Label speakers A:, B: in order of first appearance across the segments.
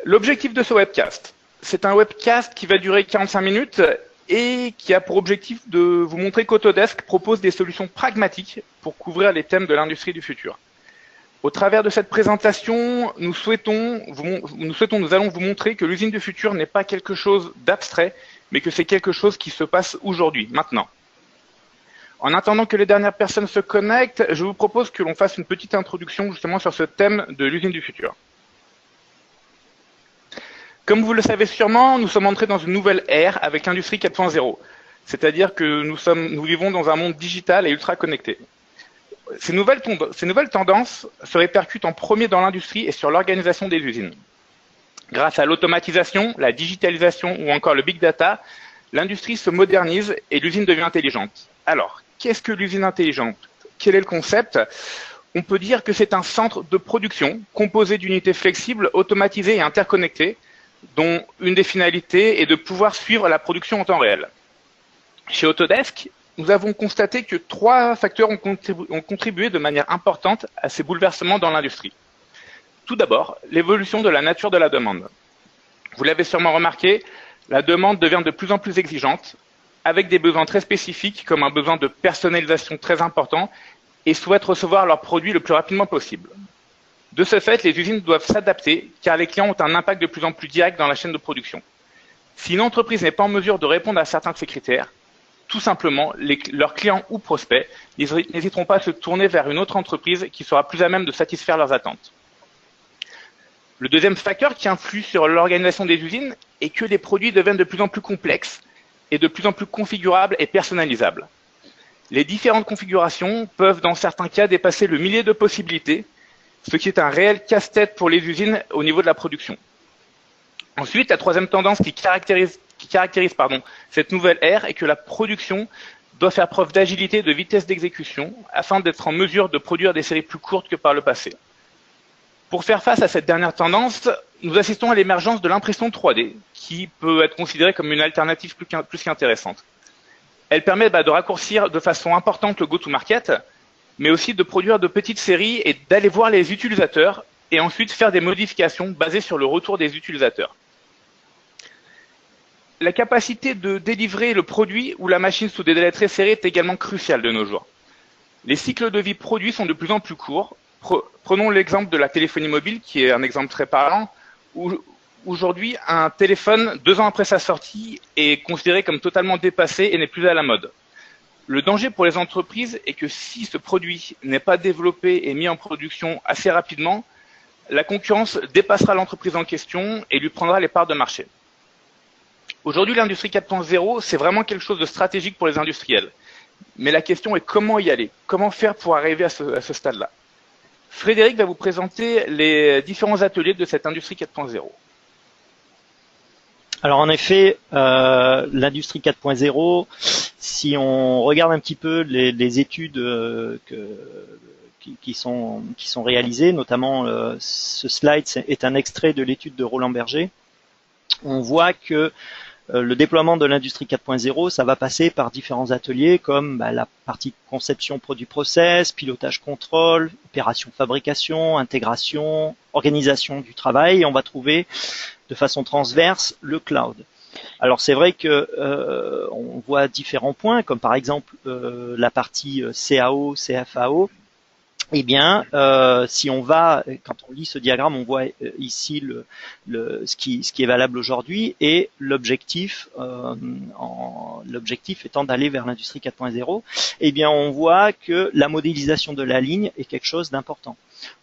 A: L'objectif de ce webcast, c'est un webcast qui va durer 45 minutes et qui a pour objectif de vous montrer qu'Autodesk propose des solutions pragmatiques pour couvrir les thèmes de l'industrie du futur. Au travers de cette présentation, nous allons vous montrer que l'usine du futur n'est pas quelque chose d'abstrait, mais que c'est quelque chose qui se passe aujourd'hui, maintenant. En attendant que les dernières personnes se connectent, je vous propose que l'on fasse une petite introduction justement sur ce thème de l'usine du futur. Comme vous le savez sûrement, nous sommes entrés dans une nouvelle ère avec l'industrie 4.0, c'est-à-dire que nous vivons dans un monde digital et ultra connecté. Ces nouvelles tendances se répercutent en premier dans l'industrie et sur l'organisation des usines. Grâce à l'automatisation, la digitalisation ou encore le big data, l'industrie se modernise et l'usine devient intelligente. Alors, qu'est-ce que l'usine intelligente? Quel est le concept? On peut dire que c'est un centre de production composé d'unités flexibles, automatisées et interconnectées, dont une des finalités est de pouvoir suivre la production en temps réel. Chez Autodesk, nous avons constaté que 3 facteurs ont contribué de manière importante à ces bouleversements dans l'industrie. Tout d'abord, l'évolution de la nature de la demande. Vous l'avez sûrement remarqué, la demande devient de plus en plus exigeante, avec des besoins très spécifiques comme un besoin de personnalisation très important et souhaitent recevoir leurs produits le plus rapidement possible. De ce fait, les usines doivent s'adapter car les clients ont un impact de plus en plus direct dans la chaîne de production. Si une entreprise n'est pas en mesure de répondre à certains de ces critères, tout simplement, leurs clients ou prospects n'hésiteront pas à se tourner vers une autre entreprise qui sera plus à même de satisfaire leurs attentes. Le deuxième facteur qui influe sur l'organisation des usines est que les produits deviennent de plus en plus complexes et de plus en plus configurables et personnalisables. Les différentes configurations peuvent dans certains cas dépasser le millier de possibilités, ce qui est un réel casse-tête pour les usines au niveau de la production. Ensuite, la troisième tendance qui caractérise cette nouvelle ère est que la production doit faire preuve d'agilité et de vitesse d'exécution afin d'être en mesure de produire des séries plus courtes que par le passé. Pour faire face à cette dernière tendance, nous assistons à l'émergence de l'impression 3D, qui peut être considérée comme une alternative plus qu'intéressante. Elle permet de raccourcir de façon importante le go-to-market, mais aussi de produire de petites séries et d'aller voir les utilisateurs et ensuite faire des modifications basées sur le retour des utilisateurs. La capacité de délivrer le produit ou la machine sous des délais très serrés est également cruciale de nos jours. Les cycles de vie produits sont de plus en plus courts. Prenons l'exemple de la téléphonie mobile, qui est un exemple très parlant, où aujourd'hui, un téléphone, 2 ans après sa sortie, est considéré comme totalement dépassé et n'est plus à la mode. Le danger pour les entreprises est que si ce produit n'est pas développé et mis en production assez rapidement, la concurrence dépassera l'entreprise en question et lui prendra les parts de marché. Aujourd'hui, l'industrie 4.0, c'est vraiment quelque chose de stratégique pour les industriels. Mais la question est comment y aller? Comment faire pour arriver à ce stade-là? Frédéric va vous présenter les différents ateliers de cette industrie 4.0.
B: Alors en effet, l'industrie 4.0, si on regarde un petit peu les études qui sont réalisées, notamment ce slide est un extrait de l'étude de Roland Berger, on voit que le déploiement de l'industrie 4.0, ça va passer par différents ateliers comme la partie conception produit process, pilotage contrôle, opération fabrication, intégration, organisation du travail, et on va trouver de façon transverse le cloud. Alors c'est vrai que on voit différents points, comme par exemple la partie CAO, CFAO. Eh bien, si on va, quand on lit ce diagramme, on voit ici ce qui est valable aujourd'hui et l'objectif étant d'aller vers l'industrie 4.0. Eh bien, on voit que la modélisation de la ligne est quelque chose d'important.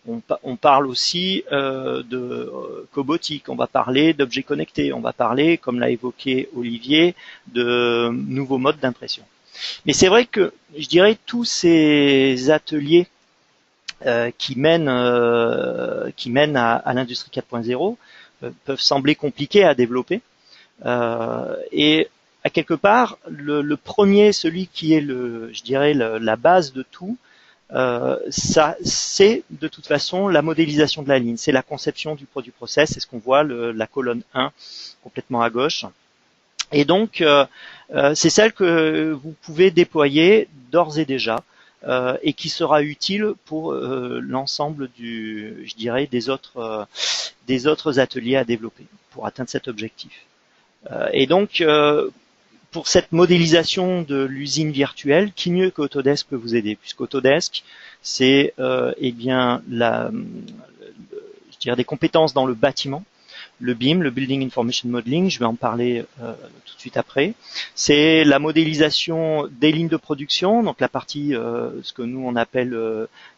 B: On parle aussi de cobotique, on va parler d'objets connectés, on va parler, comme l'a évoqué Olivier, de nouveaux modes d'impression. Mais c'est vrai que, je dirais, tous ces ateliers qui mènent à l'industrie 4.0 peuvent sembler compliqués à développer. Et à quelque part, le premier, celui qui est la base de tout, ça, c'est de toute façon la modélisation de la ligne, c'est la conception du produit process, c'est ce qu'on voit, la colonne 1 complètement à gauche. Et donc, c'est celle que vous pouvez déployer d'ores et déjà et qui sera utile pour l'ensemble je dirais, des autres ateliers à développer pour atteindre cet objectif. Et donc, pour cette modélisation de l'usine virtuelle, qui mieux qu'Autodesk peut vous aider, puisqu'Autodesk, c'est eh bien je dirais des compétences dans le bâtiment, le BIM, le Building Information Modeling, je vais en parler tout de suite après. C'est la modélisation des lignes de production, donc la partie ce que nous on appelle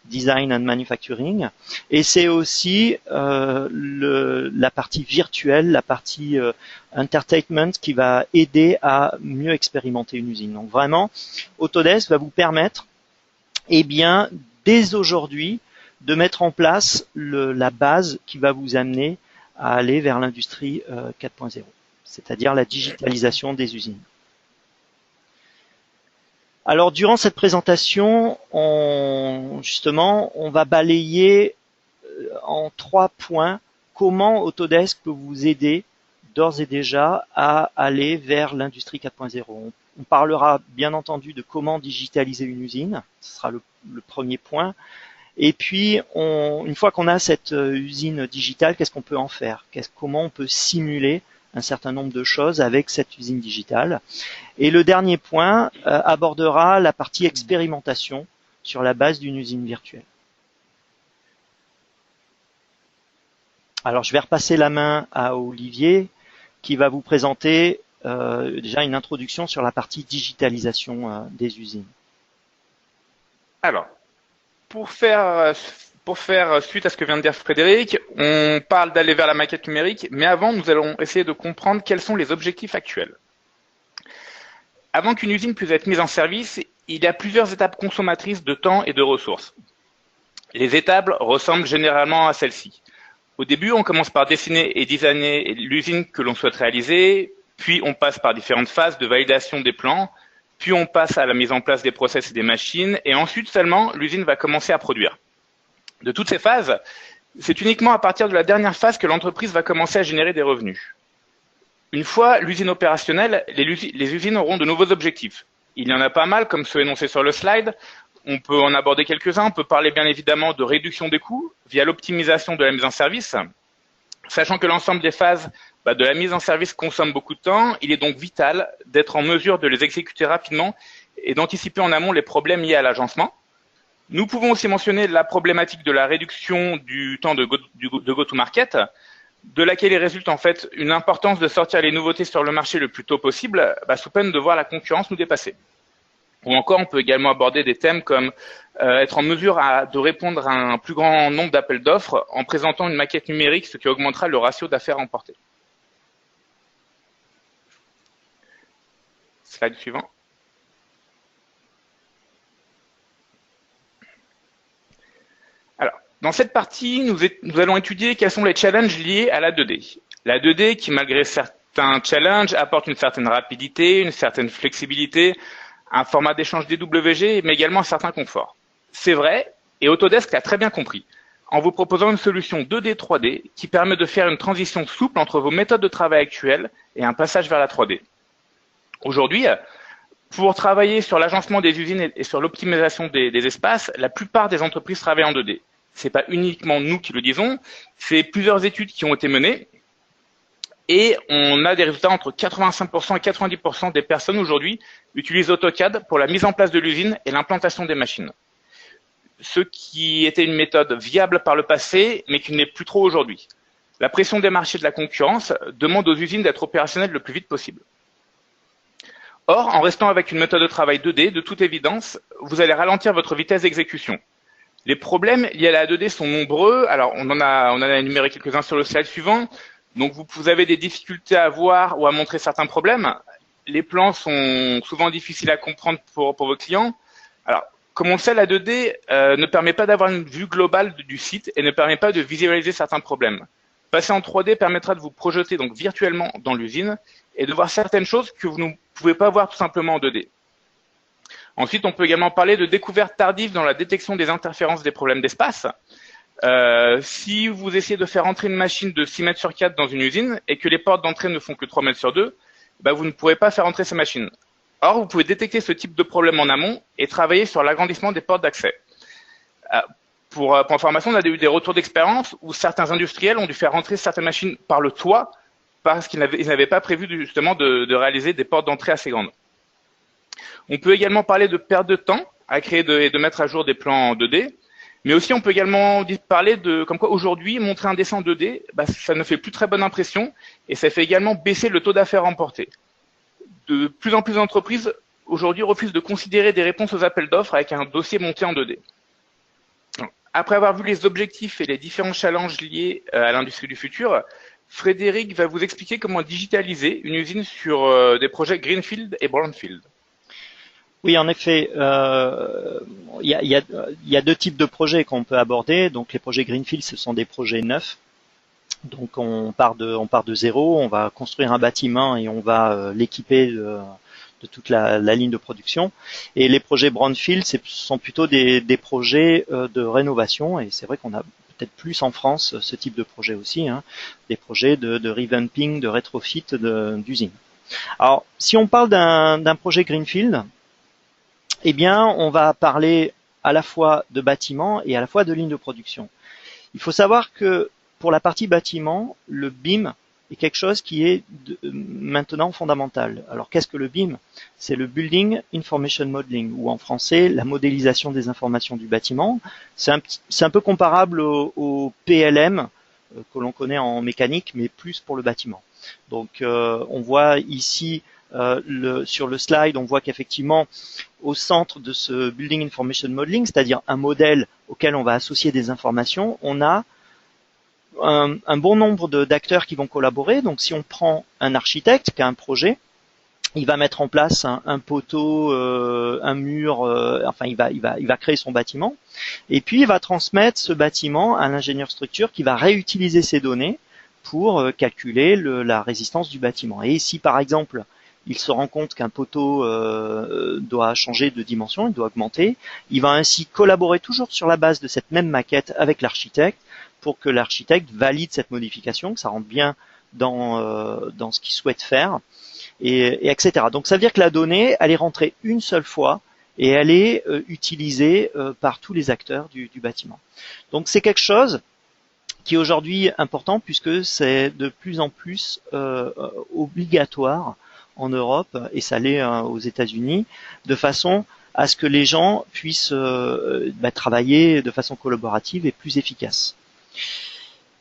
B: Design and Manufacturing, et c'est aussi la partie virtuelle, la partie Entertainment qui va aider à mieux expérimenter une usine. Donc vraiment, Autodesk va vous permettre, eh bien, dès aujourd'hui, de mettre en place la base qui va vous amener à aller vers l'industrie 4.0, c'est-à-dire la digitalisation des usines. Alors, durant cette présentation, on va balayer en 3 points comment Autodesk peut vous aider d'ores et déjà à aller vers l'industrie 4.0. On parlera bien entendu de comment digitaliser une usine, ce sera le premier point. Et puis, une fois qu'on a cette usine digitale, qu'est-ce qu'on peut en faire? Comment on peut simuler un certain nombre de choses avec cette usine digitale? Et le dernier point abordera la partie expérimentation sur la base d'une usine virtuelle. Alors, je vais repasser la main à Olivier, qui va vous présenter déjà une introduction sur la partie digitalisation des usines.
A: Alors, pour faire suite à ce que vient de dire Frédéric, on parle d'aller vers la maquette numérique, mais avant, nous allons essayer de comprendre quels sont les objectifs actuels. Avant qu'une usine puisse être mise en service, il y a plusieurs étapes consommatrices de temps et de ressources. Les étapes ressemblent généralement à celle-ci. Au début, on commence par dessiner et designer l'usine que l'on souhaite réaliser, puis on passe par différentes phases de validation des plans, puis on passe à la mise en place des process et des machines, et ensuite seulement l'usine va commencer à produire. De toutes ces phases, c'est uniquement à partir de la dernière phase que l'entreprise va commencer à générer des revenus. Une fois l'usine opérationnelle, les usines auront de nouveaux objectifs. Il y en a pas mal, comme ceux énoncés sur le slide. On peut en aborder quelques-uns. On peut parler bien évidemment de réduction des coûts via l'optimisation de la mise en service. Sachant que l'ensemble des phases de la mise en service consomme beaucoup de temps, il est donc vital d'être en mesure de les exécuter rapidement et d'anticiper en amont les problèmes liés à l'agencement. Nous pouvons aussi mentionner la problématique de la réduction du temps de go-to-market, de laquelle il résulte en fait une importance de sortir les nouveautés sur le marché le plus tôt possible, sous peine de voir la concurrence nous dépasser. Ou encore, on peut également aborder des thèmes comme être en mesure de répondre à un plus grand nombre d'appels d'offres en présentant une maquette numérique, ce qui augmentera le ratio d'affaires remportées. Slide suivant. Alors, dans cette partie, nous allons étudier quels sont les challenges liés à la 2D. La 2D qui, malgré certains challenges, apporte une certaine rapidité, une certaine flexibilité, un format d'échange DWG, mais également un certain confort. C'est vrai, et Autodesk l'a très bien compris, en vous proposant une solution 2D 3D qui permet de faire une transition souple entre vos méthodes de travail actuelles et un passage vers la 3D. Aujourd'hui, pour travailler sur l'agencement des usines et sur l'optimisation des espaces, la plupart des entreprises travaillent en 2D. C'est pas uniquement nous qui le disons, c'est plusieurs études qui ont été menées et on a des résultats entre 85% et 90% des personnes aujourd'hui utilisent AutoCAD pour la mise en place de l'usine et l'implantation des machines. Ce qui était une méthode viable par le passé, mais qui n'est plus trop aujourd'hui. La pression des marchés de la concurrence demande aux usines d'être opérationnelles le plus vite possible. Or, en restant avec une méthode de travail 2D, de toute évidence, vous allez ralentir votre vitesse d'exécution. Les problèmes liés à la 2D sont nombreux. Alors, on en a énuméré quelques-uns sur le slide suivant. Donc, vous avez des difficultés à voir ou à montrer certains problèmes. Les plans sont souvent difficiles à comprendre pour vos clients. Alors, comme on le sait, la 2D ne permet pas d'avoir une vue globale du site et ne permet pas de visualiser certains problèmes. Passer en 3D permettra de vous projeter donc virtuellement dans l'usine et de voir certaines choses que vous ne pouvez pas voir tout simplement en 2D. Ensuite, on peut également parler de découverte tardive dans la détection des interférences des problèmes d'espace. Si vous essayez de faire entrer une machine de 6 mètres sur 4 dans une usine et que les portes d'entrée ne font que 3 mètres sur 2, vous ne pourrez pas faire entrer ces machines. Or, vous pouvez détecter ce type de problème en amont et travailler sur l'agrandissement des portes d'accès. Pour information, on a eu des retours d'expérience où certains industriels ont dû faire rentrer certaines machines par le toit parce qu'ils n'avaient pas prévu justement de réaliser des portes d'entrée assez grandes. On peut également parler de perte de temps à créer et de mettre à jour des plans 2D, mais aussi on peut également parler de comme quoi aujourd'hui montrer un dessin en 2D, ça ne fait plus très bonne impression et ça fait également baisser le taux d'affaires remporté. De plus en plus d'entreprises aujourd'hui refusent de considérer des réponses aux appels d'offres avec un dossier monté en 2D. Après avoir vu les objectifs et les différents challenges liés à l'industrie du futur, Frédéric va vous expliquer comment digitaliser une usine sur des projets Greenfield et Brownfield.
B: Oui, en effet, il y a deux types de projets qu'on peut aborder. Donc les projets Greenfield, ce sont des projets neufs. Donc on part de zéro, on va construire un bâtiment et on va l'équiper de toute la ligne de production. Et les projets Brownfield, ce sont plutôt des projets de rénovation. Et c'est vrai qu'on a peut-être plus en France ce type de projet aussi, hein, des projets de revamping, de rétrofit d'usines. Alors, si on parle d'un projet Greenfield, eh bien, on va parler à la fois de bâtiments et à la fois de lignes de production. Il faut savoir que pour la partie bâtiment, le BIM est quelque chose qui est maintenant fondamental. Alors qu'est-ce que le BIM? C'est le Building Information Modeling, ou en français, la modélisation des informations du bâtiment. C'est un peu comparable au PLM que l'on connaît en mécanique, mais plus pour le bâtiment. Donc on voit ici sur le slide, on voit qu'effectivement, au centre de ce Building Information Modeling, c'est-à-dire un modèle auquel on va associer des informations, on a un bon nombre d'acteurs qui vont collaborer. Donc si on prend un architecte qui a un projet, il va mettre en place un poteau, un mur, enfin il va créer son bâtiment, et puis il va transmettre ce bâtiment à l'ingénieur structure qui va réutiliser ces données pour calculer la résistance du bâtiment. Et si par exemple il se rend compte qu'un poteau doit changer de dimension, il doit augmenter, il va ainsi collaborer toujours sur la base de cette même maquette avec l'architecte pour que l'architecte valide cette modification, que ça rentre bien dans ce qu'il souhaite faire, et etc. Donc ça veut dire que la donnée, elle est rentrée une seule fois et elle est utilisée par tous les acteurs du bâtiment. Donc c'est quelque chose qui est aujourd'hui important puisque c'est de plus en plus obligatoire en Europe, et ça l'est aux États-Unis, de façon à ce que les gens puissent travailler de façon collaborative et plus efficace.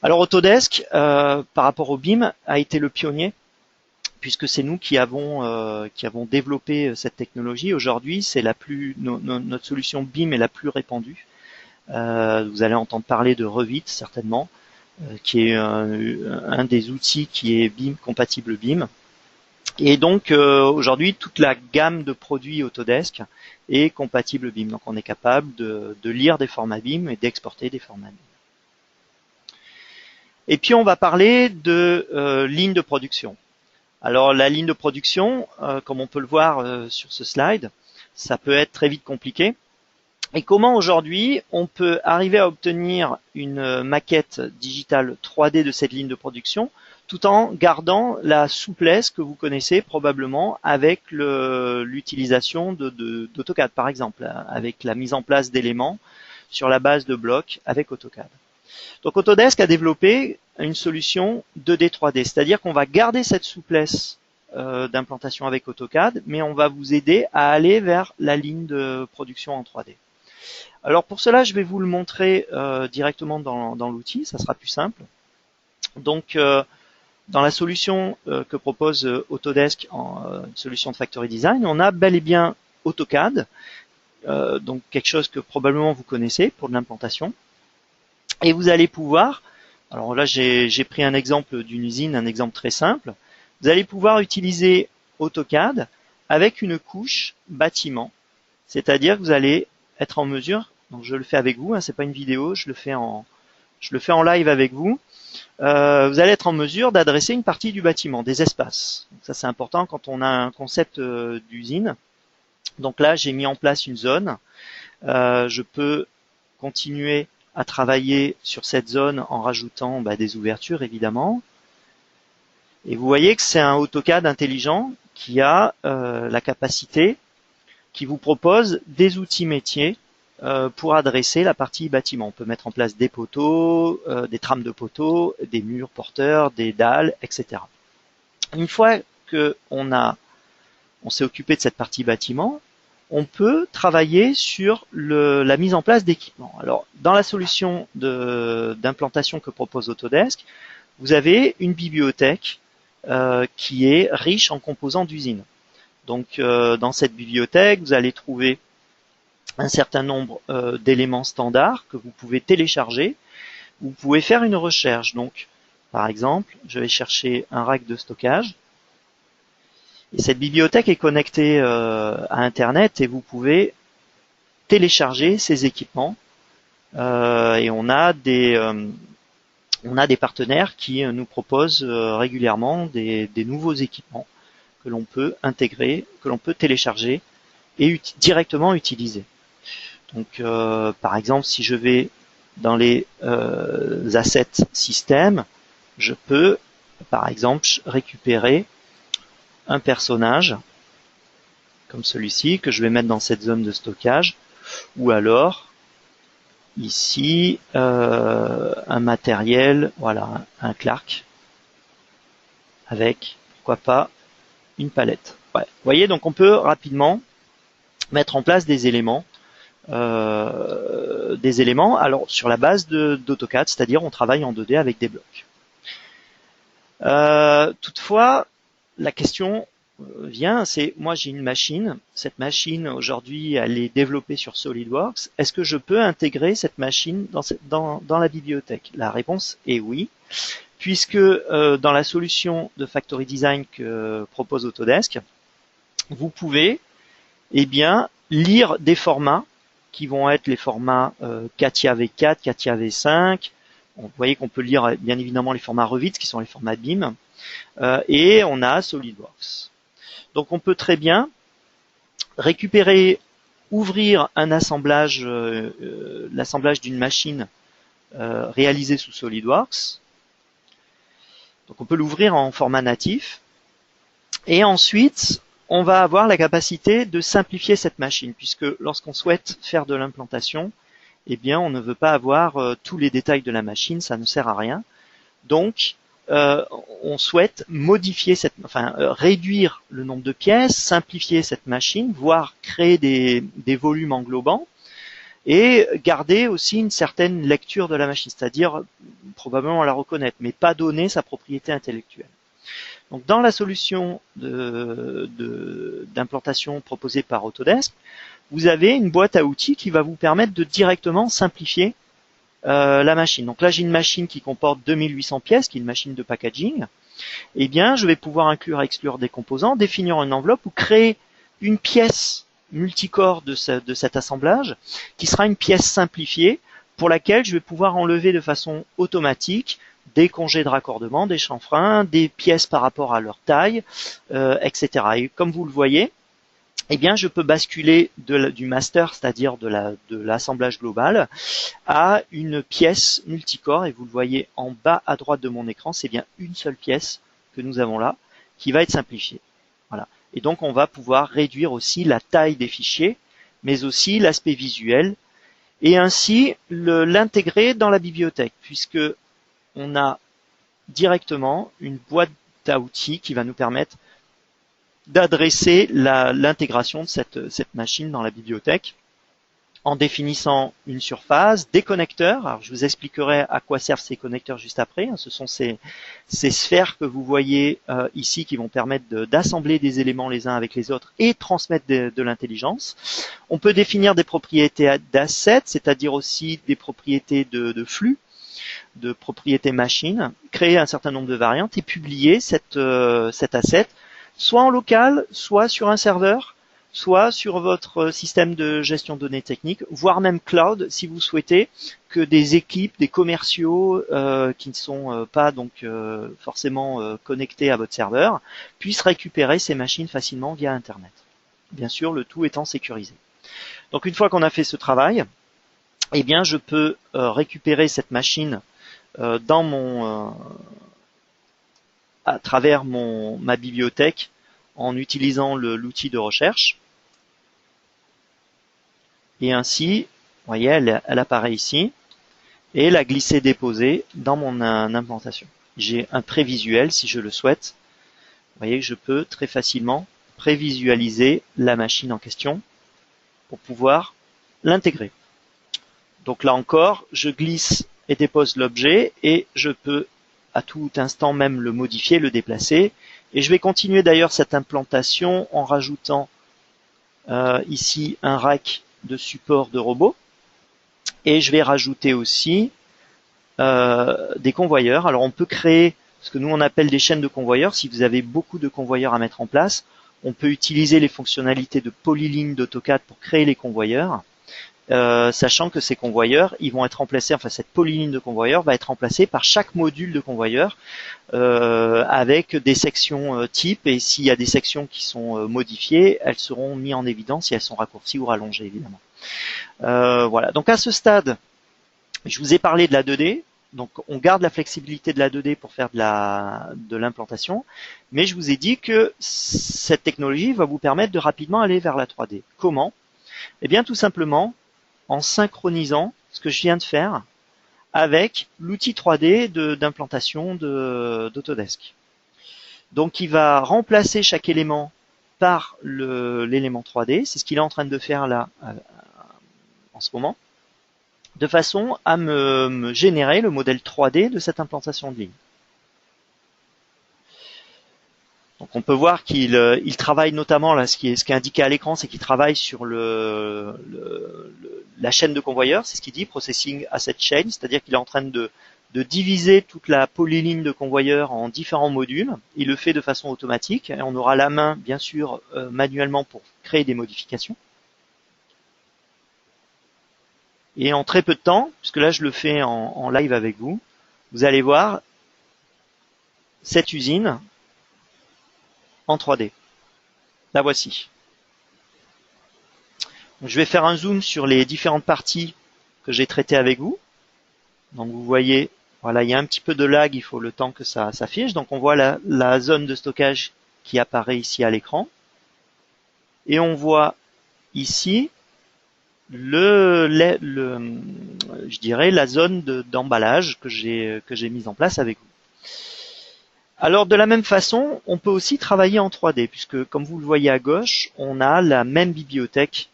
B: Alors Autodesk, par rapport au BIM, a été le pionnier, puisque c'est nous qui avons développé cette technologie. Aujourd'hui, c'est notre solution BIM est la plus répandue. Vous allez entendre parler de Revit certainement, qui est un des outils qui est BIM compatible BIM. Et donc aujourd'hui, toute la gamme de produits Autodesk est compatible BIM. Donc on est capable de lire des formats BIM et d'exporter des formats BIM. Et puis on va parler de ligne de production. Alors la ligne de production, comme on peut le voir sur ce slide, ça peut être très vite compliqué. Et comment aujourd'hui on peut arriver à obtenir une maquette digitale 3D de cette ligne de production tout en gardant la souplesse que vous connaissez probablement avec l'utilisation d'AutoCAD par exemple, avec la mise en place d'éléments sur la base de blocs avec AutoCAD. Donc Autodesk a développé une solution 2D 3D, c'est-à-dire qu'on va garder cette souplesse d'implantation avec AutoCAD, mais on va vous aider à aller vers la ligne de production en 3D. Alors pour cela, je vais vous le montrer directement dans l'outil, ça sera plus simple. Donc dans la solution que propose Autodesk en solution de Factory Design, on a bel et bien AutoCAD, donc quelque chose que probablement vous connaissez pour de l'implantation. Et vous allez pouvoir, alors là j'ai pris un exemple d'une usine, un exemple très simple, vous allez pouvoir utiliser AutoCAD avec une couche bâtiment, c'est-à-dire que vous allez être en mesure, donc je le fais avec vous, hein, c'est pas une vidéo, je le fais en live avec vous, vous allez être en mesure d'adresser une partie du bâtiment, des espaces. Donc ça c'est important quand on a un concept d'usine. Donc là j'ai mis en place une zone, je peux continuer à travailler sur cette zone en rajoutant des ouvertures évidemment. Et vous voyez que c'est un AutoCAD intelligent qui a la capacité, qui vous propose des outils métiers pour adresser la partie bâtiment. On peut mettre en place des poteaux, des trames de poteaux, des murs porteurs, des dalles, etc. Une fois que on s'est occupé de cette partie bâtiment, on peut travailler sur la mise en place d'équipements. Alors, dans la solution d'implantation que propose Autodesk, vous avez une bibliothèque qui est riche en composants d'usine. Donc, dans cette bibliothèque, vous allez trouver un certain nombre d'éléments standards que vous pouvez télécharger. Vous pouvez faire une recherche. Donc, par exemple, je vais chercher un rack de stockage. Et cette bibliothèque est connectée à Internet et vous pouvez télécharger ces équipements. Et on a des partenaires qui nous proposent régulièrement des nouveaux équipements que l'on peut intégrer, que l'on peut télécharger et directement utiliser. Donc, par exemple, si je vais dans les assets système, je peux, par exemple, récupérer un personnage comme celui-ci que je vais mettre dans cette zone de stockage, ou alors ici un matériel, voilà, un Clark avec, pourquoi pas, une palette. Ouais. Vous voyez, donc on peut rapidement mettre en place des éléments alors sur la base d'AutoCAD, c'est-à-dire on travaille en 2D avec des blocs. Toutefois, la question vient, c'est moi j'ai une machine, cette machine aujourd'hui elle est développée sur SolidWorks, est-ce que je peux intégrer cette machine dans la bibliothèque? La réponse est oui, puisque dans la solution de Factory Design que propose Autodesk, vous pouvez lire des formats qui vont être les formats CATIA V4, CATIA V5. Vous voyez qu'on peut lire bien évidemment les formats Revit, qui sont les formats BIM, et on a SolidWorks. Donc on peut très bien ouvrir un assemblage, l'assemblage d'une machine réalisée sous SolidWorks. Donc on peut l'ouvrir en format natif, et ensuite on va avoir la capacité de simplifier cette machine, puisque lorsqu'on souhaite faire de l'implantation, eh bien, on ne veut pas avoir tous les détails de la machine, ça ne sert à rien. Donc, on souhaite réduire le nombre de pièces, simplifier cette machine, voire créer des volumes englobants, et garder aussi une certaine lecture de la machine, c'est-à-dire probablement la reconnaître, mais pas donner sa propriété intellectuelle. Donc, dans la solution d'implantation proposée par Autodesk, vous avez une boîte à outils qui va vous permettre de directement simplifier la machine. Donc là, j'ai une machine qui comporte 2800 pièces, qui est une machine de packaging. Eh bien, je vais pouvoir inclure et exclure des composants, définir une enveloppe ou créer une pièce multicore de cet assemblage, qui sera une pièce simplifiée pour laquelle je vais pouvoir enlever de façon automatique des congés de raccordement, des chanfreins, des pièces par rapport à leur taille, etc. Et comme vous le voyez, eh bien, je peux basculer du master, c'est-à-dire de l'assemblage global, à une pièce multicore. Et vous le voyez en bas à droite de mon écran, c'est bien une seule pièce que nous avons là, qui va être simplifiée. Voilà. Et donc, on va pouvoir réduire aussi la taille des fichiers, mais aussi l'aspect visuel, et ainsi l'intégrer dans la bibliothèque, puisque on a directement une boîte à outils qui va nous permettre d'adresser l'intégration de cette machine dans la bibliothèque en définissant une surface, des connecteurs. Alors, je vous expliquerai à quoi servent ces connecteurs juste après. Ce sont ces sphères que vous voyez ici qui vont permettre d'assembler des éléments les uns avec les autres et transmettre de l'intelligence. On peut définir des propriétés d'assets, c'est-à-dire aussi des propriétés de flux, de propriétés machine, créer un certain nombre de variantes et publier cet asset soit en local, soit sur un serveur, soit sur votre système de gestion de données techniques, voire même cloud, si vous souhaitez que des équipes, des commerciaux qui ne sont pas donc forcément connectés à votre serveur, puissent récupérer ces machines facilement via Internet. Bien sûr, le tout étant sécurisé. Donc une fois qu'on a fait ce travail, eh bien je peux récupérer cette machine à travers ma bibliothèque en utilisant l'outil de recherche. Et ainsi, vous voyez, elle apparaît ici. Et la glisser-déposer dans mon implantation. J'ai un prévisuel si je le souhaite. Vous voyez que je peux très facilement prévisualiser la machine en question pour pouvoir l'intégrer. Donc là encore, je glisse et dépose l'objet et je peux à tout instant même le modifier, le déplacer. Et je vais continuer d'ailleurs cette implantation en rajoutant ici un rack de support de robot. Et je vais rajouter aussi des convoyeurs. Alors on peut créer ce que nous on appelle des chaînes de convoyeurs. Si vous avez beaucoup de convoyeurs à mettre en place, on peut utiliser les fonctionnalités de polyline d'AutoCAD pour créer les convoyeurs, sachant que ces convoyeurs, ils vont être remplacés, enfin cette polyline de convoyeurs va être remplacée par chaque module de convoyeur avec des sections types, et s'il y a des sections qui sont modifiées, elles seront mises en évidence si elles sont raccourcies ou rallongées évidemment. Voilà, donc à ce stade, je vous ai parlé de la 2D, donc on garde la flexibilité de la 2D pour faire de l'implantation, mais je vous ai dit que cette technologie va vous permettre de rapidement aller vers la 3D. Comment? Eh bien tout simplement en synchronisant ce que je viens de faire avec l'outil 3D d'implantation d'Autodesk. Donc il va remplacer chaque élément par l'élément 3D, c'est ce qu'il est en train de faire là en ce moment, de façon à me générer le modèle 3D de cette implantation de ligne. Donc on peut voir qu'il travaille notamment, là, ce qui est indiqué à l'écran, c'est qu'il travaille sur la chaîne de convoyeurs, c'est ce qu'il dit, Processing Asset Chain, c'est-à-dire qu'il est en train de diviser toute la polyligne de convoyeurs en différents modules. Il le fait de façon automatique, et on aura la main, bien sûr, manuellement pour créer des modifications. Et en très peu de temps, puisque là je le fais en live avec vous, vous allez voir cette usine en 3D. La voici. Je vais faire un zoom sur les différentes parties que j'ai traitées avec vous. Donc vous voyez, voilà, il y a un petit peu de lag, il faut le temps que ça s'affiche. Donc on voit la zone de stockage qui apparaît ici à l'écran. Et on voit ici je dirais la zone d'emballage que j'ai mise en place avec vous. Alors de la même façon, on peut aussi travailler en 3D, puisque comme vous le voyez à gauche, on a la même bibliothèque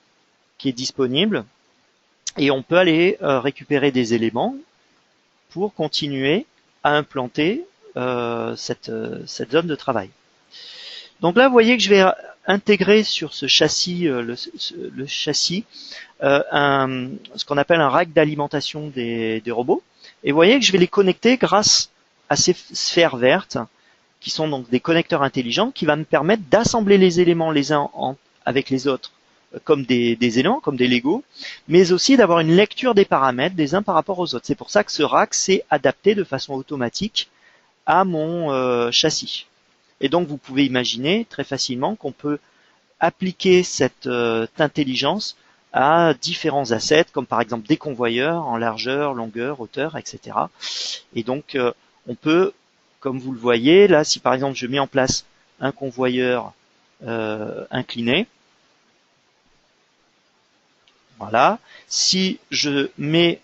B: qui est disponible, et on peut aller récupérer des éléments pour continuer à implanter cette zone de travail. Donc là, vous voyez que je vais intégrer sur ce châssis, le châssis, ce qu'on appelle un rack d'alimentation des robots. Et vous voyez que je vais les connecter grâce à ces sphères vertes, qui sont donc des connecteurs intelligents, qui va me permettre d'assembler les éléments les uns avec les autres, comme des éléments, comme des Lego, mais aussi d'avoir une lecture des paramètres des uns par rapport aux autres. C'est pour ça que ce rack s'est adapté de façon automatique à mon châssis. Et donc vous pouvez imaginer très facilement qu'on peut appliquer cette intelligence à différents assets, comme par exemple des convoyeurs en largeur, longueur, hauteur, etc. Et donc on peut, comme vous le voyez, là si par exemple je mets en place un convoyeur incliné, voilà, si je mets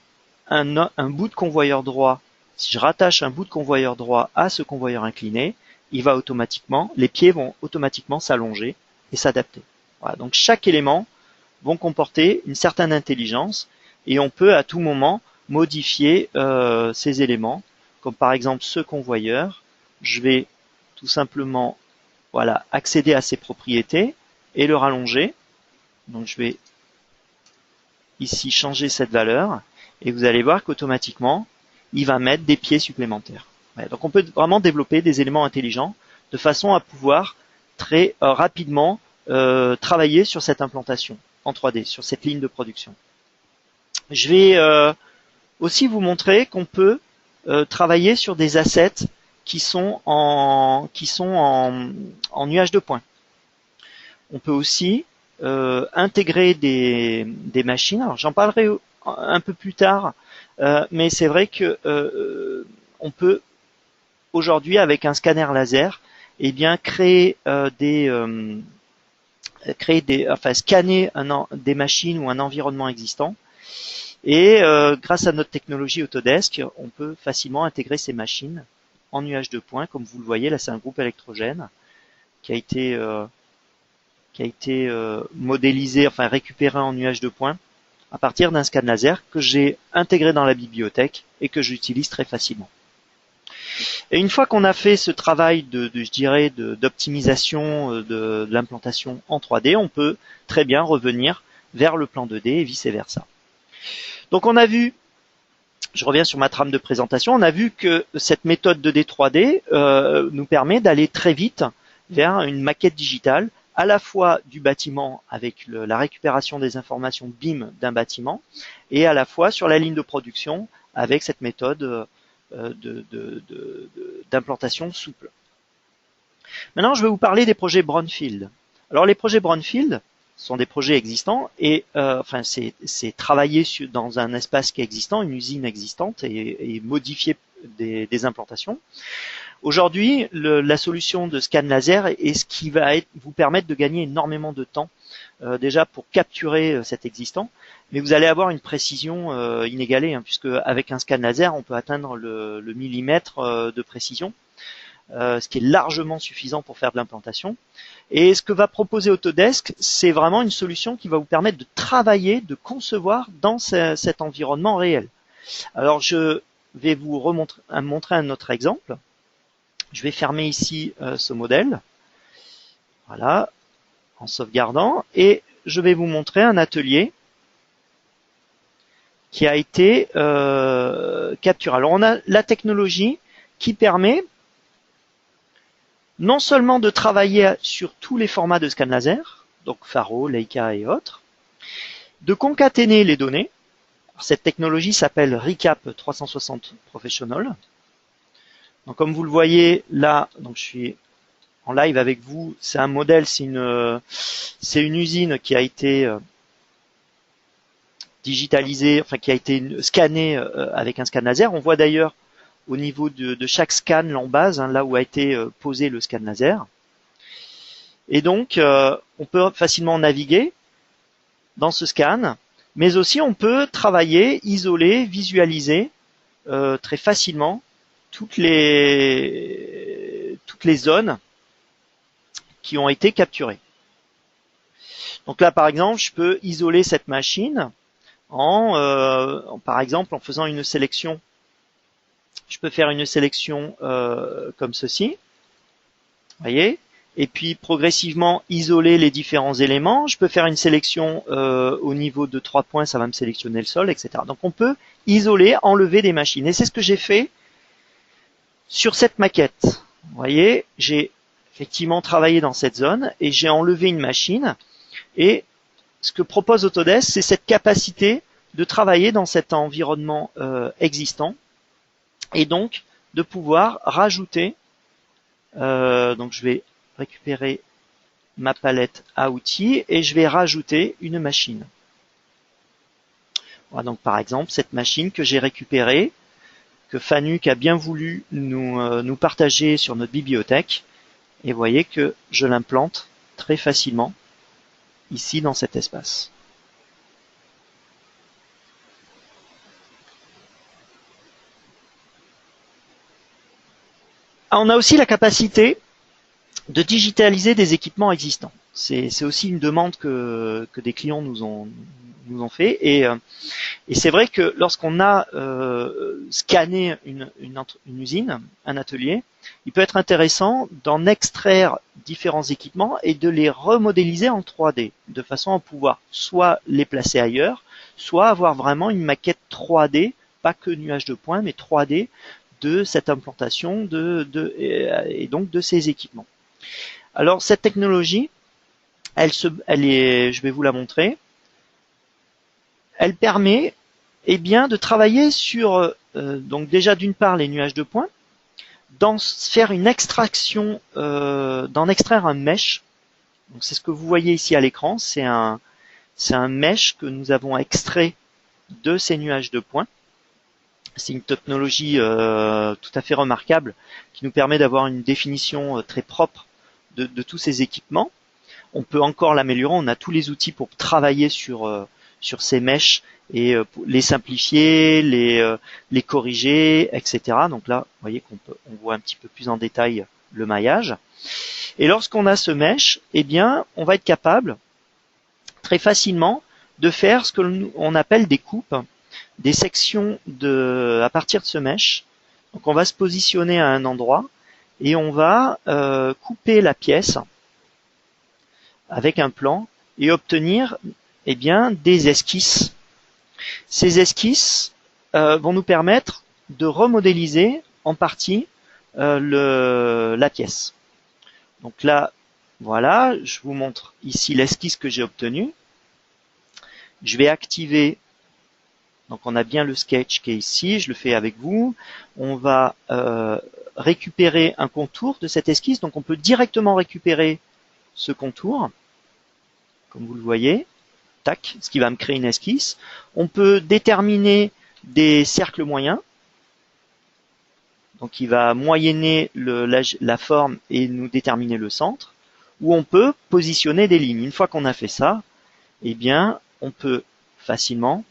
B: un bout de convoyeur droit, si je rattache un bout de convoyeur droit à ce convoyeur incliné, il va automatiquement, les pieds vont automatiquement s'allonger et s'adapter. Voilà, donc chaque élément vont comporter une certaine intelligence, et on peut à tout moment modifier ces éléments, comme par exemple ce convoyeur. Je vais tout simplement, voilà, accéder à ses propriétés et le rallonger. Donc je vais ici changer cette valeur, et vous allez voir qu'automatiquement il va mettre des pieds supplémentaires. Ouais, donc on peut vraiment développer des éléments intelligents de façon à pouvoir très rapidement travailler sur cette implantation en 3D, sur cette ligne de production. Je vais aussi vous montrer qu'on peut travailler sur des assets qui sont en nuage de points. On peut aussi intégrer des machines. Alors j'en parlerai un peu plus tard, mais c'est vrai que on peut aujourd'hui, avec un scanner laser, eh bien scanner des machines ou un environnement existant. Et grâce à notre technologie Autodesk, on peut facilement intégrer ces machines en nuage de points. Comme vous le voyez, là c'est un groupe électrogène qui a été modélisé, enfin récupéré en nuage de points à partir d'un scan laser que j'ai intégré dans la bibliothèque et que j'utilise très facilement. Et une fois qu'on a fait ce travail d'optimisation de l'implantation en 3D, on peut très bien revenir vers le plan 2D et vice versa. Donc on a vu, je reviens sur ma trame de présentation, on a vu que cette méthode 2D 3D nous permet d'aller très vite vers une maquette digitale, à la fois du bâtiment avec la récupération des informations BIM d'un bâtiment, et à la fois sur la ligne de production avec cette méthode d'implantation souple. Maintenant, je vais vous parler des projets brownfield. Alors, les projets brownfield sont des projets existants et c'est travailler dans un espace qui est existant, une usine existante et modifier des implantations. Aujourd'hui, la solution de scan laser est ce qui va vous permettre de gagner énormément de temps déjà pour capturer cet existant, mais vous allez avoir une précision inégalée, puisque avec un scan laser, on peut atteindre le millimètre de précision, ce qui est largement suffisant pour faire de l'implantation. Et ce que va proposer Autodesk, c'est vraiment une solution qui va vous permettre de travailler, de concevoir dans cet environnement réel. Alors, je vais vous montrer un autre exemple. Je vais fermer ici ce modèle, voilà, en sauvegardant, et je vais vous montrer un atelier qui a été capturé. Alors on a la technologie qui permet non seulement de travailler sur tous les formats de scan laser, donc Faro, Leica et autres, de concaténer les données. Cette technologie s'appelle Recap 360 Professional. Donc comme vous le voyez là, donc je suis en live avec vous, c'est un modèle, c'est une usine qui a été digitalisée, enfin qui a été scannée avec un scan laser. On voit d'ailleurs au niveau de chaque scan en base, là où a été posé le scan laser. Et donc on peut facilement naviguer dans ce scan, mais aussi on peut travailler, isoler, visualiser très facilement toutes les zones qui ont été capturées. Donc là, par exemple, je peux isoler cette machine par exemple, en faisant une sélection. Je peux faire une sélection comme ceci, vous voyez, et puis progressivement isoler les différents éléments. Je peux faire une sélection au niveau de 3 points, ça va me sélectionner le sol, etc. Donc on peut isoler, enlever des machines. Et c'est ce que j'ai fait sur cette maquette. Vous voyez, j'ai effectivement travaillé dans cette zone et j'ai enlevé une machine. Et ce que propose Autodesk, c'est cette capacité de travailler dans cet environnement existant et donc de pouvoir rajouter. Donc je vais récupérer ma palette à outils et je vais rajouter une machine. Voilà, donc par exemple cette machine que j'ai récupérée, que Fanuc a bien voulu nous partager sur notre bibliothèque. Et vous voyez que je l'implante très facilement ici dans cet espace. On a aussi la capacité de digitaliser des équipements existants. C'est aussi une demande que des clients nous ont fait. Et c'est vrai que lorsqu'on a scanné une usine, un atelier, il peut être intéressant d'en extraire différents équipements et de les remodéliser en 3D, de façon à pouvoir soit les placer ailleurs, soit avoir vraiment une maquette 3D, pas que nuage de points, mais 3D de cette implantation et donc de ces équipements. Alors cette technologie, je vais vous la montrer. Elle permet de travailler sur donc déjà d'une part les nuages de points, faire une extraction, d'en extraire un mesh. Donc c'est ce que vous voyez ici à l'écran, c'est un mesh que nous avons extrait de ces nuages de points. C'est une technologie tout à fait remarquable qui nous permet d'avoir une définition très propre de tous ces équipements. On peut encore l'améliorer, on a tous les outils pour travailler sur ces mèches et les simplifier, les corriger, etc. Donc là, vous voyez on voit un petit peu plus en détail le maillage. Et lorsqu'on a ce mesh, eh bien, on va être capable très facilement de faire ce que l'on appelle des coupes, des sections à partir de ce mesh. Donc on va se positionner à un endroit et on va couper la pièce avec un plan et obtenir eh bien, des esquisses. Ces esquisses vont nous permettre de remodéliser en partie la pièce. Donc là, voilà, je vous montre ici l'esquisse que j'ai obtenue. Je vais activer, donc on a bien le sketch qui est ici, je le fais avec vous. On va récupérer un contour de cette esquisse, donc on peut directement récupérer ce contour, comme vous le voyez, tac, ce qui va me créer une esquisse. On peut déterminer des cercles moyens, donc il va moyenner la forme et nous déterminer le centre, ou on peut positionner des lignes. Une fois qu'on a fait ça, eh bien, on peut facilement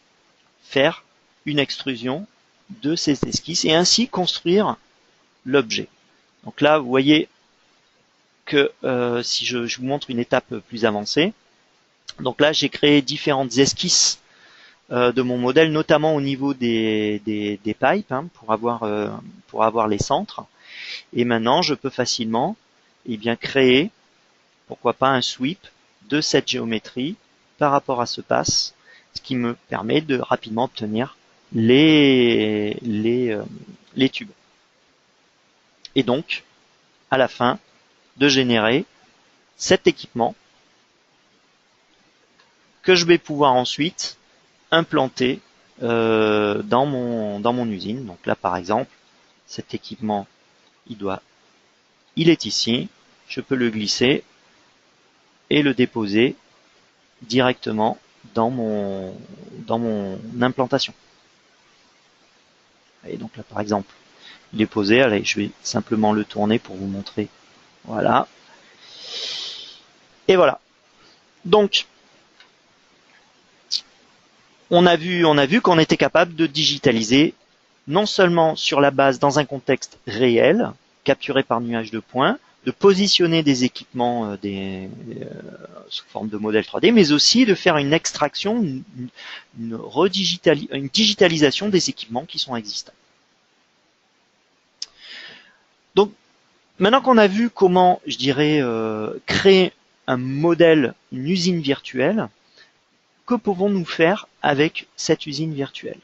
B: faire une extrusion de ces esquisses et ainsi construire l'objet. Donc là, vous voyez que si je vous montre une étape plus avancée, donc là, j'ai créé différentes esquisses de mon modèle, notamment au niveau des pipes, hein, pour avoir les centres. Et maintenant, je peux facilement créer, pourquoi pas, un sweep de cette géométrie par rapport à ce pass, ce qui me permet de rapidement obtenir les tubes. Et donc, à la fin, de générer cet équipement que je vais pouvoir ensuite implanter dans mon usine. Donc là, par exemple, cet équipement, il est ici. Je peux le glisser et le déposer directement dans mon implantation. Et donc là, par exemple, il est posé. Allez, je vais simplement le tourner pour vous montrer. Voilà. Et voilà. Donc, on a vu qu'on était capable de digitaliser non seulement sur la base dans un contexte réel, capturé par nuage de points, de positionner des équipements sous forme de modèle 3D, mais aussi de faire une extraction, une digitalisation des équipements qui sont existants. Donc, maintenant qu'on a vu comment, je dirais, créer un modèle, une usine virtuelle, que pouvons-nous faire avec cette usine virtuelle?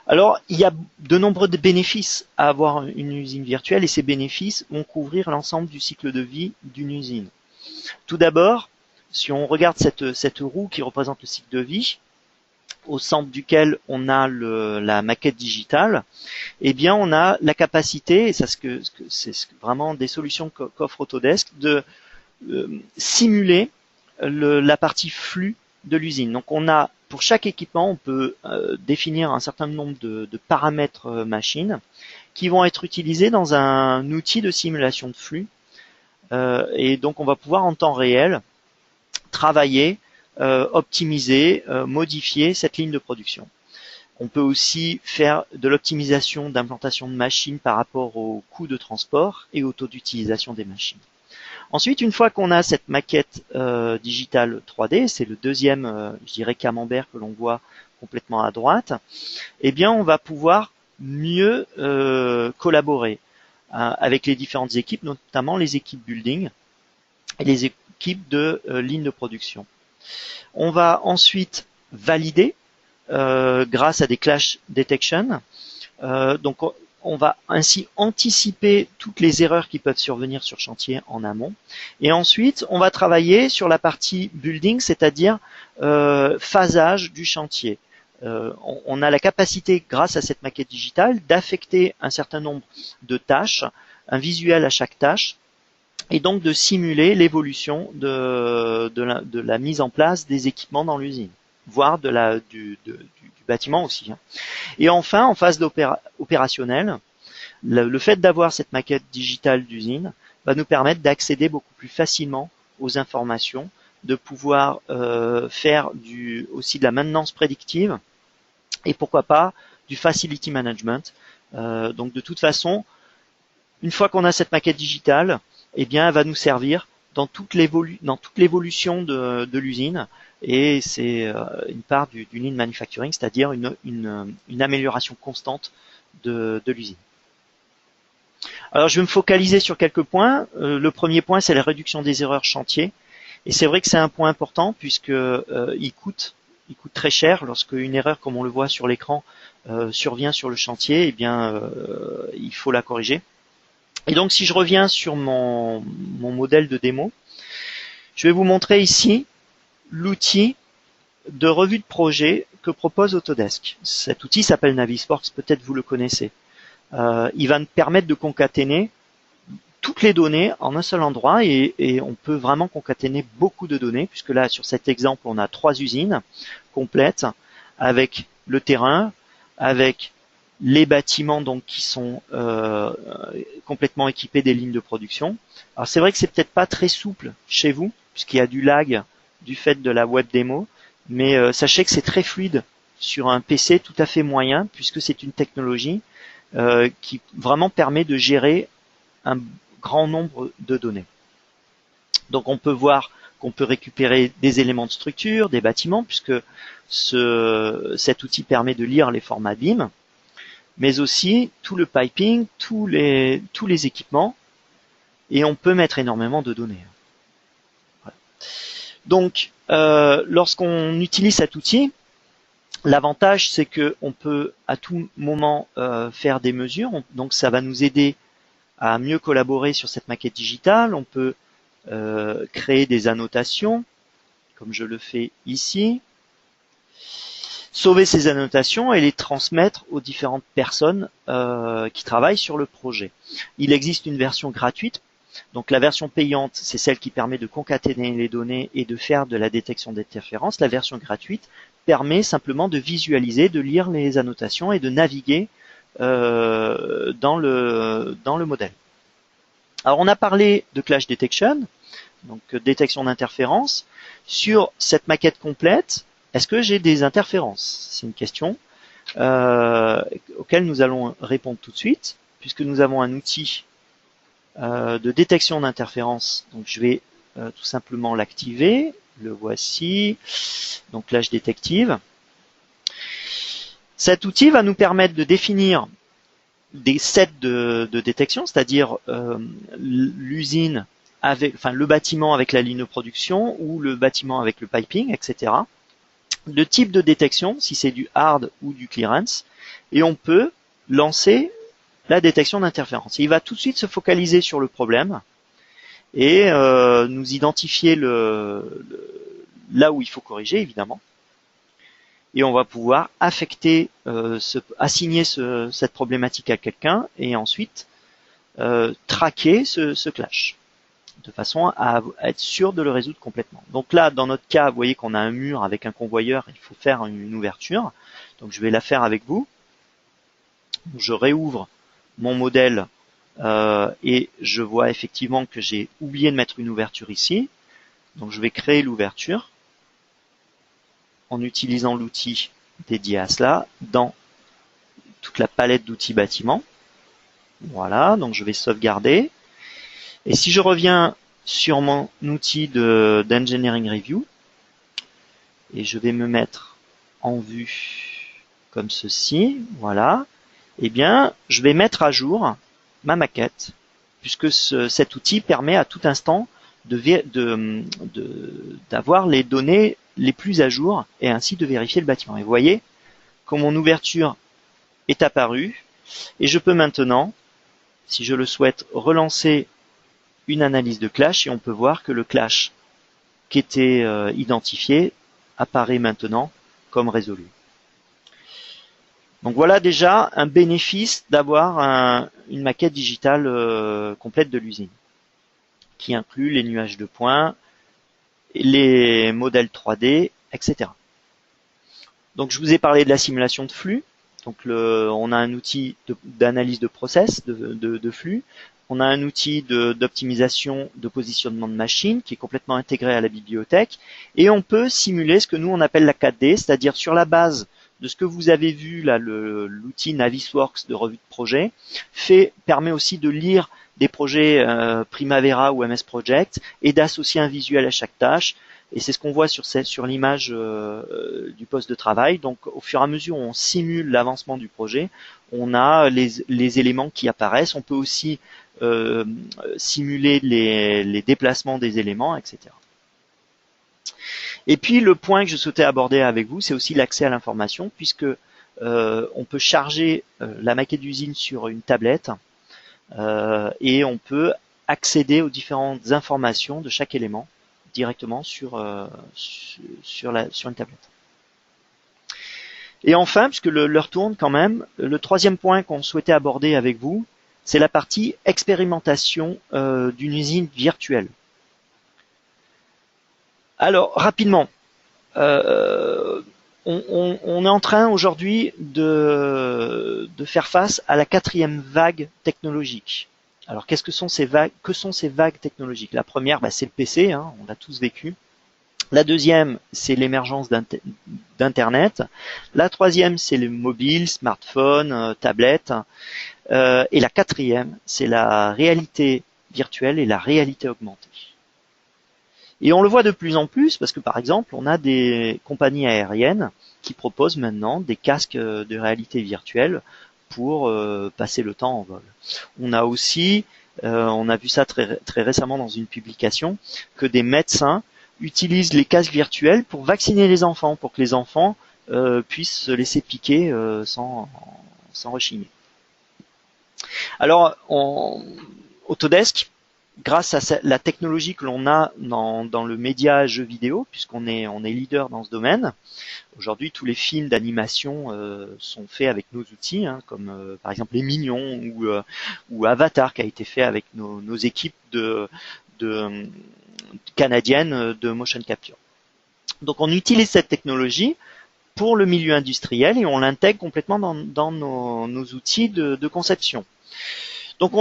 B: Alors, il y a de nombreux bénéfices à avoir une usine virtuelle et ces bénéfices vont couvrir l'ensemble du cycle de vie d'une usine. Tout d'abord, si on regarde cette roue qui représente le cycle de vie, au centre duquel on a la maquette digitale, eh bien on a la capacité, et c'est vraiment des solutions qu'offre Autodesk, de simuler la partie flux de l'usine. Donc on a, pour chaque équipement, on peut définir un certain nombre de paramètres machines qui vont être utilisés dans un outil de simulation de flux. Et donc on va pouvoir en temps réel travailler, optimiser, modifier cette ligne de production. On peut aussi faire de l'optimisation d'implantation de machines par rapport au coût de transport et au taux d'utilisation des machines. Ensuite, une fois qu'on a cette maquette digitale 3D, c'est le deuxième, je dirais, camembert que l'on voit complètement à droite, eh bien, on va pouvoir mieux collaborer avec les différentes équipes, notamment les équipes building et les équipes de ligne de production. On va ensuite valider grâce à des clash detection. Donc, on va ainsi anticiper toutes les erreurs qui peuvent survenir sur chantier en amont. Et ensuite, on va travailler sur la partie building, c'est-à-dire phasage du chantier. On a la capacité, grâce à cette maquette digitale, d'affecter un certain nombre de tâches, un visuel à chaque tâche, et donc de simuler l'évolution de la mise en place des équipements dans l'usine. voire du bâtiment aussi. Et enfin, en phase opérationnelle, le fait d'avoir cette maquette digitale d'usine va nous permettre d'accéder beaucoup plus facilement aux informations, de pouvoir faire aussi de la maintenance prédictive et pourquoi pas du facility management. Donc de toute façon, une fois qu'on a cette maquette digitale, eh bien, elle va nous servir dans toute l'évolution de l'usine, et c'est une part du lean manufacturing, c'est-à-dire une amélioration constante de l'usine. Alors, je vais me focaliser sur quelques points. Le premier point, c'est la réduction des erreurs chantier, et c'est vrai que c'est un point important puisque il coûte très cher lorsque une erreur, comme on le voit sur l'écran, survient sur le chantier. Eh bien, il faut la corriger. Et donc, si je reviens sur mon modèle de démo, je vais vous montrer ici l'outil de revue de projet que propose Autodesk. Cet outil s'appelle Navisworks, peut-être vous le connaissez. Il va nous permettre de concaténer toutes les données en un seul endroit et on peut vraiment concaténer beaucoup de données, puisque là, sur cet exemple, on a 3 usines complètes avec le terrain, avec les bâtiments donc qui sont complètement équipés des lignes de production. Alors c'est vrai que c'est peut-être pas très souple chez vous puisqu'il y a du lag du fait de la web démo, mais sachez que c'est très fluide sur un PC tout à fait moyen puisque c'est une technologie qui vraiment permet de gérer un grand nombre de données. Donc on peut voir qu'on peut récupérer des éléments de structure, des bâtiments, puisque cet outil permet de lire les formats BIM, mais aussi tout le piping, tous les équipements, et on peut mettre énormément de données. Voilà. Donc, lorsqu'on utilise cet outil, l'avantage c'est qu'on peut à tout moment faire des mesures, donc ça va nous aider à mieux collaborer sur cette maquette digitale. On peut créer des annotations, comme je le fais ici, sauver ces annotations et les transmettre aux différentes personnes qui travaillent sur le projet. Il existe une version gratuite, donc la version payante, c'est celle qui permet de concaténer les données et de faire de la détection d'interférences. La version gratuite permet simplement de visualiser, de lire les annotations et de naviguer dans le modèle. Alors on a parlé de clash detection, donc détection d'interférences. Sur cette maquette complète, est-ce que j'ai des interférences? C'est une question auquel nous allons répondre tout de suite, puisque nous avons un outil de détection d'interférences. Donc je vais tout simplement l'activer. Le voici. Donc Clash Detective. Cet outil va nous permettre de définir des sets de détection, c'est-à-dire l'usine avec, enfin le bâtiment avec la ligne de production ou le bâtiment avec le piping, etc. Le type de détection, si c'est du hard ou du clearance, et on peut lancer la détection d'interférence. Il va tout de suite se focaliser sur le problème et nous identifier là où il faut corriger, évidemment. Et on va pouvoir affecter, assigner cette problématique à quelqu'un et ensuite traquer ce clash de façon à être sûr de le résoudre complètement. Donc là, dans notre cas, vous voyez qu'on a un mur avec un convoyeur, il faut faire une ouverture. Donc je vais la faire avec vous. Je réouvre mon modèle et je vois effectivement que j'ai oublié de mettre une ouverture ici. Donc je vais créer l'ouverture en utilisant l'outil dédié à cela dans toute la palette d'outils bâtiment. Voilà, donc je vais sauvegarder. Et si je reviens sur mon outil d'Engineering Review, et je vais me mettre en vue comme ceci, voilà, eh bien, je vais mettre à jour ma maquette, puisque cet outil permet à tout instant d'avoir les données les plus à jour et ainsi de vérifier le bâtiment. Et vous voyez que mon ouverture est apparue et je peux maintenant, si je le souhaite, relancer une analyse de clash et on peut voir que le clash qui était identifié apparaît maintenant comme résolu. Donc voilà déjà un bénéfice d'avoir une maquette digitale complète de l'usine qui inclut les nuages de points, les modèles 3D, etc. Donc je vous ai parlé de la simulation de flux. Donc on a un outil d'analyse de process, de flux. On a un outil d'optimisation de positionnement de machine qui est complètement intégré à la bibliothèque. Et on peut simuler ce que nous on appelle la 4D, c'est-à-dire sur la base de ce que vous avez vu là, l'outil Navisworks de revue de projet permet aussi de lire des projets Primavera ou MS Project et d'associer un visuel à chaque tâche. Et c'est ce qu'on voit sur l'image du poste de travail. Donc au fur et à mesure où on simule l'avancement du projet, on a les éléments qui apparaissent. On peut aussi simuler les déplacements des éléments, etc. Et puis le point que je souhaitais aborder avec vous, c'est aussi l'accès à l'information, puisque on peut charger la maquette d'usine sur une tablette et on peut accéder aux différentes informations de chaque élément directement sur une tablette. Et enfin, puisque l'heure tourne quand même, le troisième point qu'on souhaitait aborder avec vous, c'est la partie expérimentation d'une usine virtuelle. Alors, rapidement, on est en train aujourd'hui de faire face à la 4e vague technologique. Alors, qu'est-ce que sont ces vagues? Que sont ces vagues technologiques? La première, c'est le PC, hein, on l'a tous vécu. La deuxième, c'est l'émergence d'Internet. La troisième, c'est les mobiles, smartphones, tablettes. Et la quatrième, c'est la réalité virtuelle et la réalité augmentée. Et on le voit de plus en plus parce que, par exemple, on a des compagnies aériennes qui proposent maintenant des casques de réalité virtuelle pour passer le temps en vol. On a aussi, on a vu ça très récemment dans une publication, que des médecins utilisent les casques virtuels pour vacciner les enfants, pour que les enfants puissent se laisser piquer sans rechigner. Alors, Autodesk, grâce à la technologie que l'on a dans le média jeux vidéo, puisqu'on est leader dans ce domaine. Aujourd'hui, tous les films d'animation sont faits avec nos outils, hein, comme par exemple Les Mignons ou Avatar, qui a été fait avec nos équipes canadiennes de motion capture. Donc, on utilise cette technologie pour le milieu industriel et on l'intègre complètement dans nos outils de conception. Donc,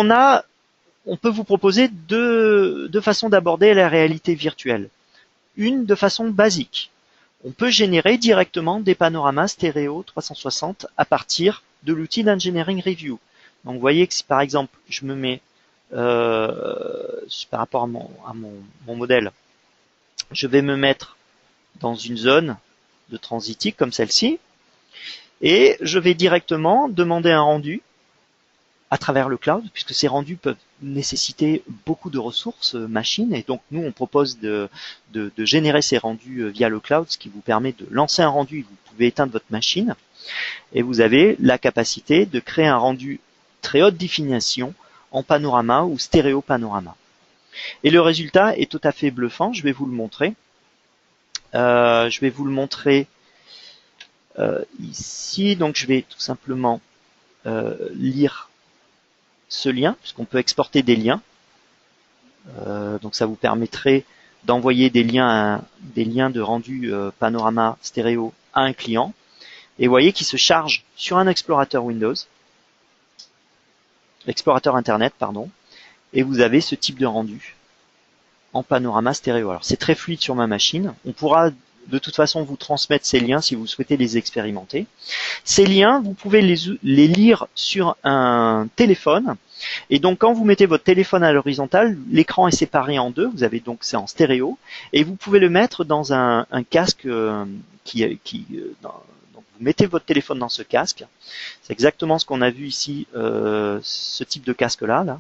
B: on peut vous proposer deux façons d'aborder la réalité virtuelle. Une de façon basique. On peut générer directement des panoramas stéréo 360 à partir de l'outil d'Engineering Review. Donc vous voyez que si par exemple je me mets par rapport à mon modèle, je vais me mettre dans une zone de transitique comme celle-ci et je vais directement demander un rendu à travers le cloud, puisque ces rendus peuvent nécessiter beaucoup de ressources machines, et donc nous on propose de générer ces rendus via le cloud, ce qui vous permet de lancer un rendu et vous pouvez éteindre votre machine, et vous avez la capacité de créer un rendu très haute définition en panorama ou stéréo panorama. Et le résultat est tout à fait bluffant, je vais vous le montrer. Ici, donc je vais tout simplement lire ce lien, puisqu'on peut exporter des liens. Donc ça vous permettrait d'envoyer des liens de rendu panorama stéréo à un client. Et vous voyez qu'il se charge sur un explorateur Windows, l'explorateur Internet, pardon, et vous avez ce type de rendu en panorama stéréo. Alors c'est très fluide sur ma machine. On pourra de toute façon vous transmettre ces liens si vous souhaitez les expérimenter. Ces liens, vous pouvez les lire sur un téléphone. Et donc quand vous mettez votre téléphone à l'horizontale, l'écran est séparé en deux. Vous avez donc c'est en stéréo et vous pouvez le mettre dans un casque donc vous mettez votre téléphone dans ce casque. C'est exactement ce qu'on a vu ici, ce type de casque là.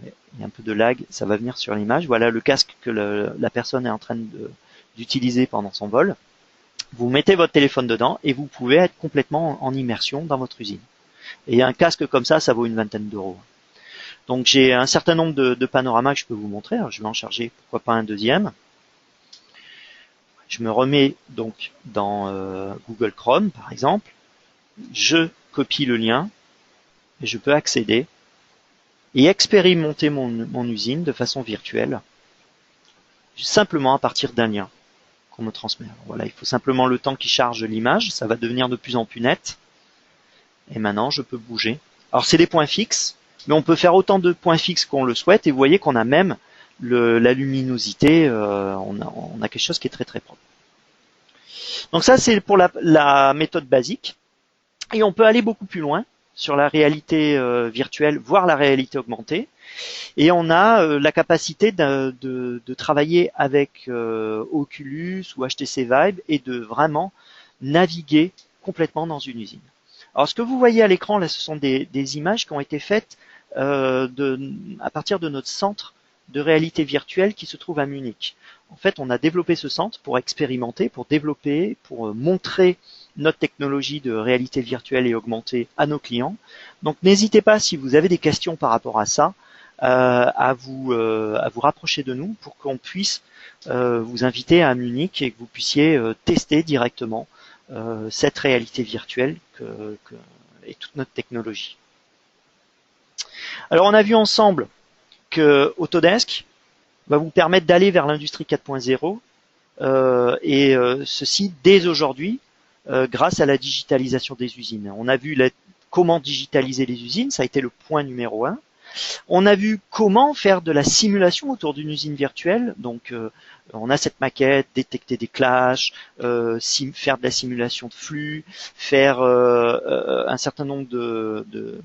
B: Il y a un peu de lag, ça va venir sur l'image. Voilà le casque que la personne est en train d'utiliser pendant son vol. Vous mettez votre téléphone dedans et vous pouvez être complètement en immersion dans votre usine. Et un casque comme ça vaut une vingtaine d'euros. Donc j'ai un certain nombre de panoramas que je peux vous montrer. Alors, je vais en charger, pourquoi pas un deuxième. Je me remets donc dans Google Chrome par exemple. Je copie le lien et je peux accéder et expérimenter mon usine de façon virtuelle, simplement à partir d'un lien. qu'on me transmet. Alors voilà, il faut simplement le temps qui charge l'image, ça va devenir de plus en plus net. Et maintenant, je peux bouger. Alors c'est des points fixes, mais on peut faire autant de points fixes qu'on le souhaite, et vous voyez qu'on a même la luminosité, on a quelque chose qui est très très propre. Donc ça, c'est pour la méthode basique. Et on peut aller beaucoup plus loin sur la réalité virtuelle, voire la réalité augmentée. Et on a la capacité de travailler avec Oculus ou HTC Vive et de vraiment naviguer complètement dans une usine. Alors ce que vous voyez à l'écran, là, ce sont des images qui ont été faites à partir de notre centre de réalité virtuelle qui se trouve à Munich. En fait, on a développé ce centre pour expérimenter, pour développer, pour montrer notre technologie de réalité virtuelle et augmentée à nos clients. Donc n'hésitez pas, si vous avez des questions par rapport à ça, à vous rapprocher de nous pour qu'on puisse vous inviter à Munich et que vous puissiez tester directement cette réalité virtuelle et toute notre technologie. Alors on a vu ensemble que Autodesk va vous permettre d'aller vers l'industrie 4.0 et ceci dès aujourd'hui grâce à la digitalisation des usines. On a vu comment digitaliser les usines, ça a été le point numéro 1. On a vu comment faire de la simulation autour d'une usine virtuelle. Donc, on a cette maquette, détecter des clashs, faire de la simulation de flux, faire un certain nombre de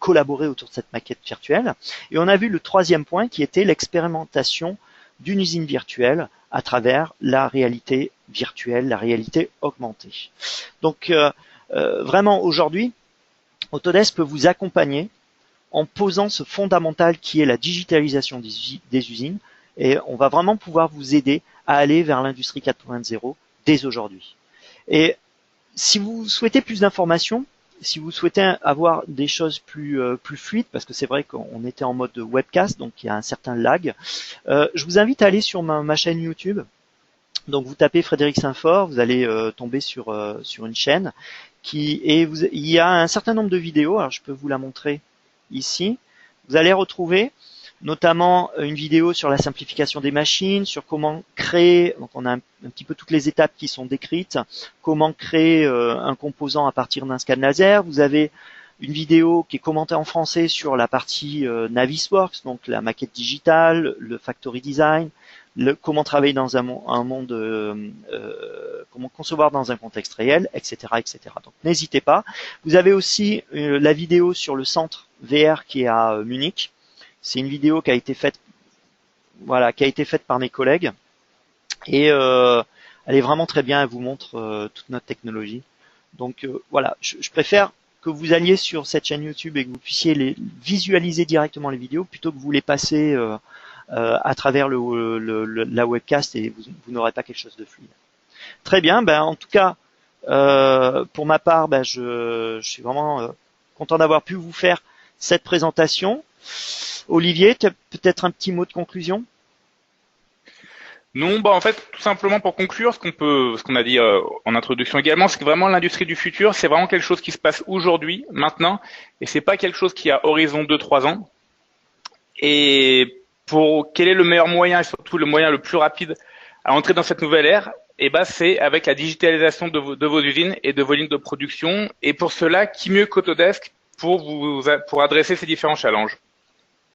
B: collaborer autour de cette maquette virtuelle. Et on a vu le troisième point qui était l'expérimentation d'une usine virtuelle à travers la réalité virtuelle, la réalité augmentée. Donc, vraiment aujourd'hui, Autodesk peut vous accompagner en posant ce fondamental qui est la digitalisation des usines, et on va vraiment pouvoir vous aider à aller vers l'industrie 4.0 dès aujourd'hui. Et si vous souhaitez plus d'informations, si vous souhaitez avoir des choses plus fluides, parce que c'est vrai qu'on était en mode webcast, donc il y a un certain lag, je vous invite à aller sur ma chaîne YouTube. Donc vous tapez Frédéric Saint-Fort, vous allez tomber sur une chaîne il y a un certain nombre de vidéos. Alors je peux vous la montrer ici. Vous allez retrouver notamment une vidéo sur la simplification des machines, sur comment créer, donc on a un petit peu toutes les étapes qui sont décrites, comment créer un composant à partir d'un scan laser. Vous avez une vidéo qui est commentée en français sur la partie Navisworks, donc la maquette digitale, le factory design, comment travailler dans un monde, comment concevoir dans un contexte réel, etc., etc. Donc n'hésitez pas. Vous avez aussi la vidéo sur le centre VR qui est à Munich. C'est une vidéo qui a été faite, par mes collègues, et elle est vraiment très bien. Elle vous montre toute notre technologie. Donc voilà, je préfère que vous alliez sur cette chaîne YouTube et que vous puissiez visualiser directement les vidéos plutôt que vous les passez à travers la webcast et vous n'aurez pas quelque chose de fluide. Très bien, en tout cas, pour ma part, je suis vraiment content d'avoir pu vous faire cette présentation. Olivier, tu as peut-être un petit mot de conclusion?
A: Non, en fait, tout simplement pour conclure, ce qu'on a dit en introduction également, c'est que vraiment l'industrie du futur, c'est vraiment quelque chose qui se passe aujourd'hui, maintenant, et c'est pas quelque chose qui a horizon 2-3 ans. Et quel est le meilleur moyen et surtout le moyen le plus rapide à entrer dans cette nouvelle ère? C'est avec la digitalisation de vos usines et de vos lignes de production. Et pour cela, qui mieux qu'Autodesk pour adresser ces différents challenges?